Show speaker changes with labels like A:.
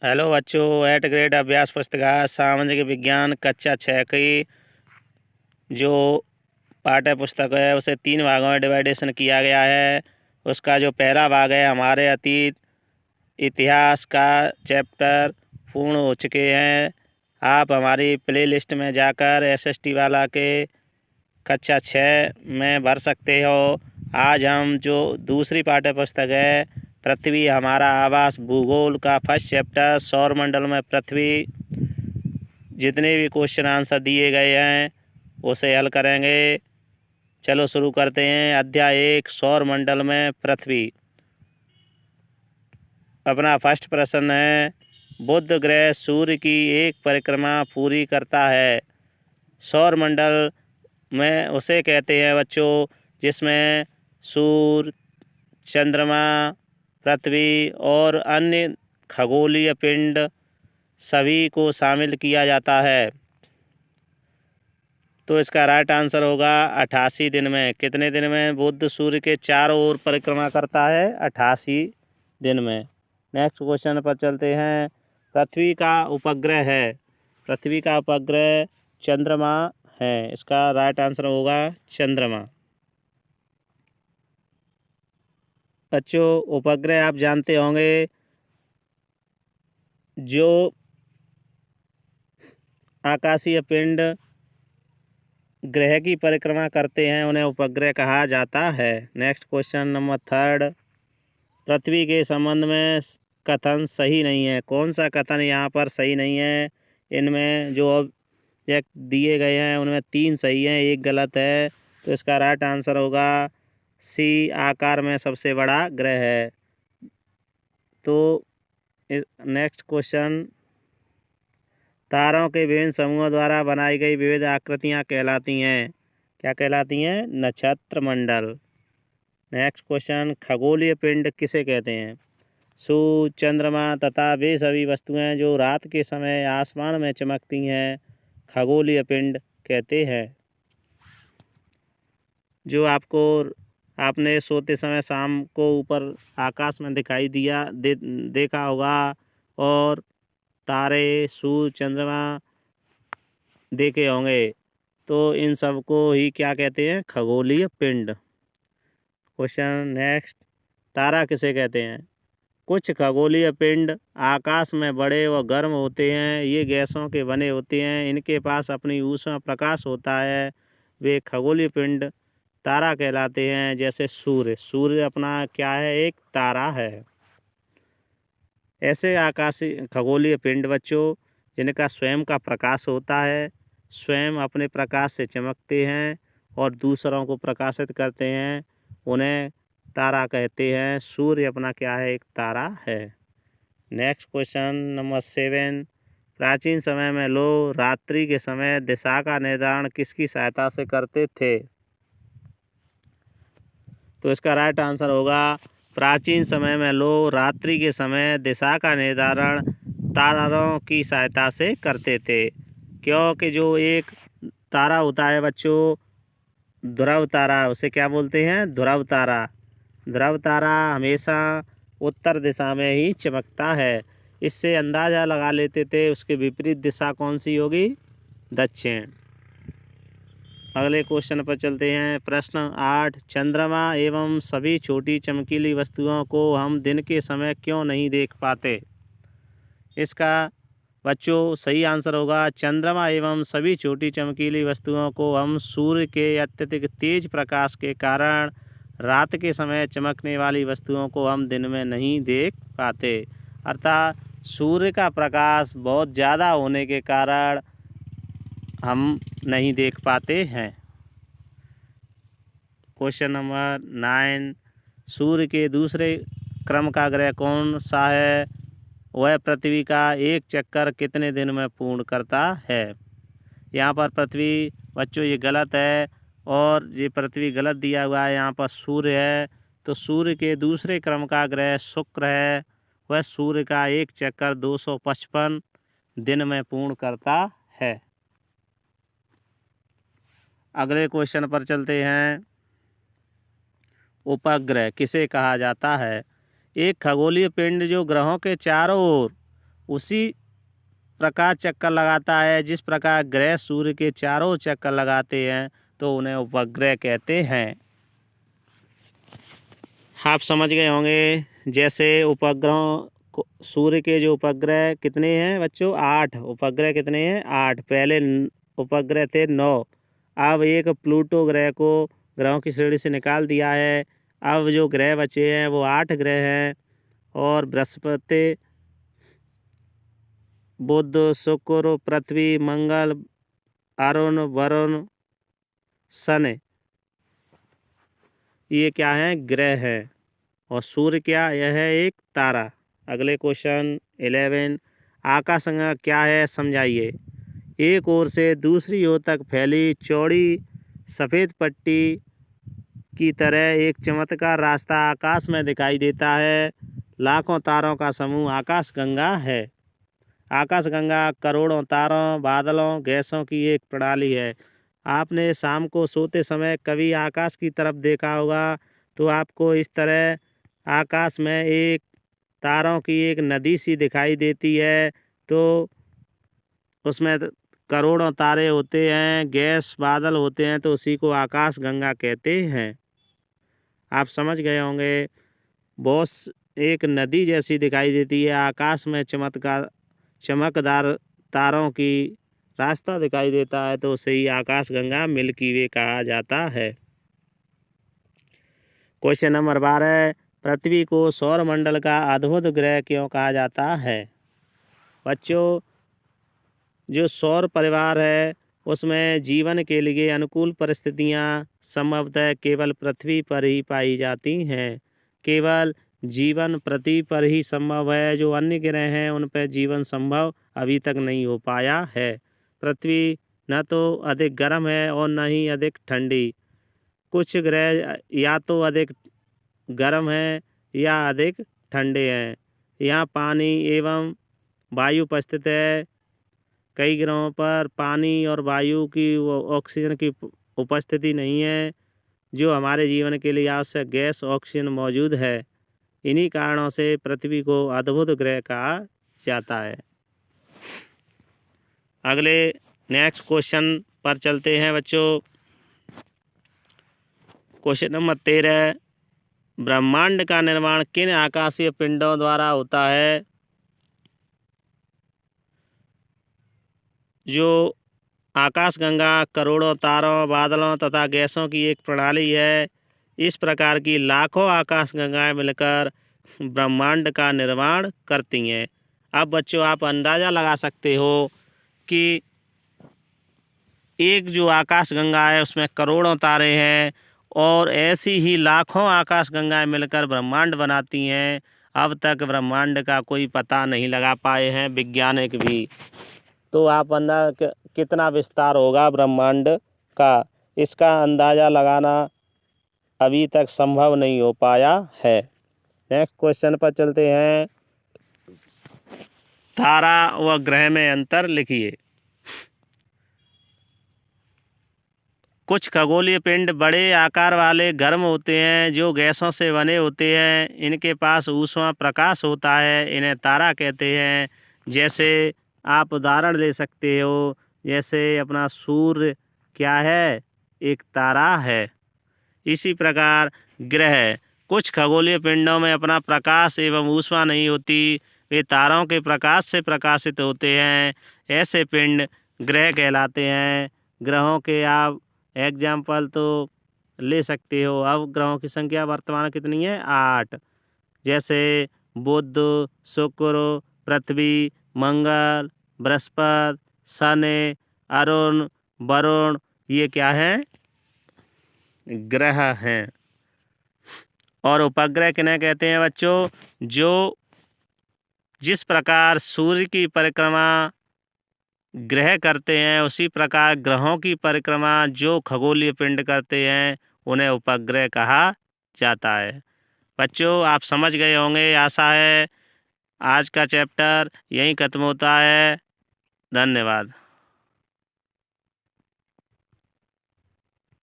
A: Hello बच्चों, eight grade अभ्यास पुस्तिका सामाजिक विज्ञान कक्षा 6 की जो पाठ्य पुस्तक है उसे 3 भागों में डिवाइडेशन किया गया है। उसका जो पहला भाग है हमारे अतीत इतिहास का चैप्टर पूर्ण हो चुके हैं। आप हमारी प्लेलिस्ट में जाकर एसएसटी वाला के कक्षा 6 में भर सकते हो। आज हम जो दूसरी पाठ्य पुस्तक है पृथ्वी हमारा आवास भूगोल का फर्स्ट चैप्टर सौरमंडल में पृथ्वी जितने भी क्वेश्चन आंसर दिए गए हैं उसे हल करेंगे। चलो शुरू करते हैं। अध्याय 1 सौरमंडल में पृथ्वी। अपना फर्स्ट प्रश्न है, बुध ग्रह सूर्य की एक परिक्रमा पूरी करता है। सौरमंडल में उसे कहते हैं बच्चों जिसमें सूर्य, चंद्रमा, पृथ्वी और अन्य खगोलीय पिंड सभी को शामिल किया जाता है। तो इसका राइट आंसर होगा 88 दिन में। कितने दिन में बुध सूर्य के चारों ओर परिक्रमा करता है? 88 दिन में। नेक्स्ट क्वेश्चन पर चलते हैं। पृथ्वी का उपग्रह है। पृथ्वी का उपग्रह चंद्रमा है। इसका राइट आंसर होगा चंद्रमा। बच्चों उपग्रह आप जानते होंगे जो आकाशीय पिंड ग्रह की परिक्रमा करते हैं उन्हें उपग्रह कहा जाता है। नेक्स्ट क्वेश्चन नंबर 3, पृथ्वी के संबंध में कथन सही नहीं है। कौन सा कथन यहाँ पर सही नहीं है? इनमें जो ऑब्जेक्ट दिए गए हैं उनमें 3 सही हैं, 1 गलत है। तो इसका राइट आंसर होगा सी, आकार में सबसे बड़ा ग्रह है। तो नेक्स्ट क्वेश्चन, तारों के विभिन्न समूहों द्वारा बनाई गई विविध आकृतियाँ कहलाती हैं। क्या कहलाती हैं? नक्षत्र मंडल। नेक्स्ट क्वेश्चन, खगोलीय पिंड किसे कहते हैं? सूर्य, चंद्रमा तथा वे सभी वस्तुएं जो रात के समय आसमान में चमकती हैं खगोलीय पिंड कहते हैं। जो आपने सोते समय शाम को ऊपर आकाश में दिखाई देखा होगा और तारे, सूर्य, चंद्रमा देखे होंगे, तो इन सब को ही क्या कहते हैं? खगोलीय पिंड। क्वेश्चन नेक्स्ट, तारा किसे कहते हैं? कुछ खगोलीय पिंड आकाश में बड़े व गर्म होते हैं। ये गैसों के बने होते हैं। इनके पास अपनी ऊष्मा प्रकाश होता है। वे खगोलीय पिंड तारा कहलाते हैं। जैसे सूर्य अपना क्या है? एक तारा है। ऐसे आकाशीय खगोलीय पिंड बच्चों जिनका स्वयं का प्रकाश होता है, स्वयं अपने प्रकाश से चमकते हैं और दूसरों को प्रकाशित करते हैं, उन्हें तारा कहते हैं। सूर्य अपना क्या है? एक तारा है। नेक्स्ट क्वेश्चन नंबर 7, प्राचीन समय में लोग रात्रि के समय दिशा का निर्धारण किसकी सहायता से करते थे? तो इसका राइट आंसर होगा, प्राचीन समय में लोग रात्रि के समय दिशा का निर्धारण तारों की सहायता से करते थे। क्योंकि जो एक तारा होता है बच्चों ध्रुव तारा, उसे क्या बोलते हैं? ध्रुव तारा। ध्रुव तारा हमेशा उत्तर दिशा में ही चमकता है। इससे अंदाज़ा लगा लेते थे उसके विपरीत दिशा कौन सी होगी? दक्षिण। अगले क्वेश्चन पर चलते हैं। प्रश्न 8, चंद्रमा एवं सभी छोटी चमकीली वस्तुओं को हम दिन के समय क्यों नहीं देख पाते? इसका बच्चों सही आंसर होगा, चंद्रमा एवं सभी छोटी चमकीली वस्तुओं को हम सूर्य के अत्यधिक तेज प्रकाश के कारण रात के समय चमकने वाली वस्तुओं को हम दिन में नहीं देख पाते। अर्थात सूर्य का प्रकाश बहुत ज़्यादा होने के कारण हम नहीं देख पाते हैं। क्वेश्चन नंबर 9, सूर्य के दूसरे क्रम का ग्रह कौन सा है? वह पृथ्वी का एक चक्कर कितने दिन में पूर्ण करता है? यहाँ पर पृथ्वी बच्चों ये गलत है और ये पृथ्वी गलत दिया हुआ है। यहाँ पर सूर्य है, तो सूर्य के दूसरे क्रम का ग्रह शुक्र है। वह सूर्य का एक चक्कर 255 दिन में पूर्ण करता है। अगले क्वेश्चन पर चलते हैं। उपग्रह किसे कहा जाता है? एक खगोलीय पिंड जो ग्रहों के चारों ओर उसी प्रकार चक्कर लगाता है जिस प्रकार ग्रह सूर्य के चारों चक्कर लगाते हैं, तो उन्हें उपग्रह कहते हैं। आप समझ गए होंगे। जैसे उपग्रहों को, सूर्य के जो उपग्रह कितने हैं बच्चों? 8 उपग्रह। कितने हैं? 8। पहले उपग्रह थे 9। अब एक प्लूटो ग्रह को ग्रहों की श्रेणी से निकाल दिया है। अब जो ग्रह बचे हैं वो 8 ग्रह हैं, और बृहस्पति, बुध, शुक्र, पृथ्वी, मंगल, अरुण, वरुण, शनि, ये क्या है? ग्रह है। और सूर्य क्या? यह है एक तारा। अगले क्वेश्चन 11, आकाशगंगा क्या है? समझाइए। एक ओर से दूसरी ओर तक फैली चौड़ी सफ़ेद पट्टी की तरह एक चमत्कार रास्ता आकाश में दिखाई देता है। लाखों तारों का समूह आकाशगंगा है। आकाशगंगा करोड़ों तारों, बादलों, गैसों की एक प्रणाली है। आपने शाम को सोते समय कभी आकाश की तरफ देखा होगा, तो आपको इस तरह आकाश में एक तारों की एक नदी सी दिखाई देती है। तो उसमें करोड़ों तारे होते हैं, गैस बादल होते हैं, तो उसी को आकाशगंगा कहते हैं। आप समझ गए होंगे। बहुत एक नदी जैसी दिखाई देती है आकाश में, चमकदार तारों की रास्ता दिखाई देता है, तो उसे ही आकाशगंगा, मिल्की वे कहा जाता है। क्वेश्चन नंबर 12, पृथ्वी को सौरमंडल का अद्भुत ग्रह क्यों कहा जाता है? बच्चों, जो सौर परिवार है उसमें जीवन के लिए अनुकूल परिस्थितियां संभवतः केवल पृथ्वी पर ही पाई जाती हैं। केवल जीवन पृथ्वी पर ही संभव है। जो अन्य ग्रह हैं उन पर जीवन संभव अभी तक नहीं हो पाया है। पृथ्वी न तो अधिक गर्म है और न ही अधिक ठंडी। कुछ ग्रह या तो अधिक गर्म हैं या अधिक ठंडे हैं। यहाँ पानी एवं वायु उपस्थित है। कई ग्रहों पर पानी और वायु की, ऑक्सीजन की उपस्थिति नहीं है। जो हमारे जीवन के लिए आवश्यक गैस ऑक्सीजन मौजूद है। इन्हीं कारणों से पृथ्वी को अद्भुत ग्रह कहा जाता है। अगले नेक्स्ट क्वेश्चन पर चलते हैं बच्चों। क्वेश्चन नंबर 13, ब्रह्मांड का निर्माण किन आकाशीय पिंडों द्वारा होता है? जो आकाशगंगा करोड़ों तारों, बादलों तथा गैसों की एक प्रणाली है। इस प्रकार की लाखों आकाशगंगाएं मिलकर ब्रह्मांड का निर्माण करती हैं। अब बच्चों, आप अंदाज़ा लगा सकते हो कि एक जो आकाशगंगा है उसमें करोड़ों तारे हैं, और ऐसी ही लाखों आकाशगंगाएं मिलकर ब्रह्मांड बनाती हैं। अब तक ब्रह्मांड का कोई पता नहीं लगा पाए हैं वैज्ञानिक भी। तो आप अंदाजा कितना विस्तार होगा ब्रह्मांड का, इसका अंदाज़ा लगाना अभी तक संभव नहीं हो पाया है। नेक्स्ट क्वेश्चन पर चलते हैं। तारा व ग्रह में अंतर लिखिए। कुछ खगोलीय पिंड बड़े आकार वाले गर्म होते हैं, जो गैसों से बने होते हैं। इनके पास ऊष्मा प्रकाश होता है। इन्हें तारा कहते हैं। जैसे आप उदाहरण ले सकते हो, जैसे अपना सूर्य क्या है? एक तारा है। इसी प्रकार ग्रह, कुछ खगोलीय पिंडों में अपना प्रकाश एवं ऊष्मा नहीं होती। वे तारों के प्रकाश से प्रकाशित होते हैं। ऐसे पिंड ग्रह कहलाते हैं। ग्रहों के आप एग्जाम्पल तो ले सकते हो। अब ग्रहों की संख्या वर्तमान कितनी है? 8। जैसे बुध, शुक्र, पृथ्वी, मंगल, बृहस्पति, शनि, अरुण, वरुण, ये क्या हैं? ग्रह हैं। और उपग्रह किन्हें कहते हैं बच्चों? जो जिस प्रकार सूर्य की परिक्रमा ग्रह करते हैं, उसी प्रकार ग्रहों की परिक्रमा जो खगोलीय पिंड करते हैं, उन्हें उपग्रह कहा जाता है। बच्चों, आप समझ गए होंगे, आशा है। आज का चैप्टर यहीं खत्म होता है। धन्यवाद।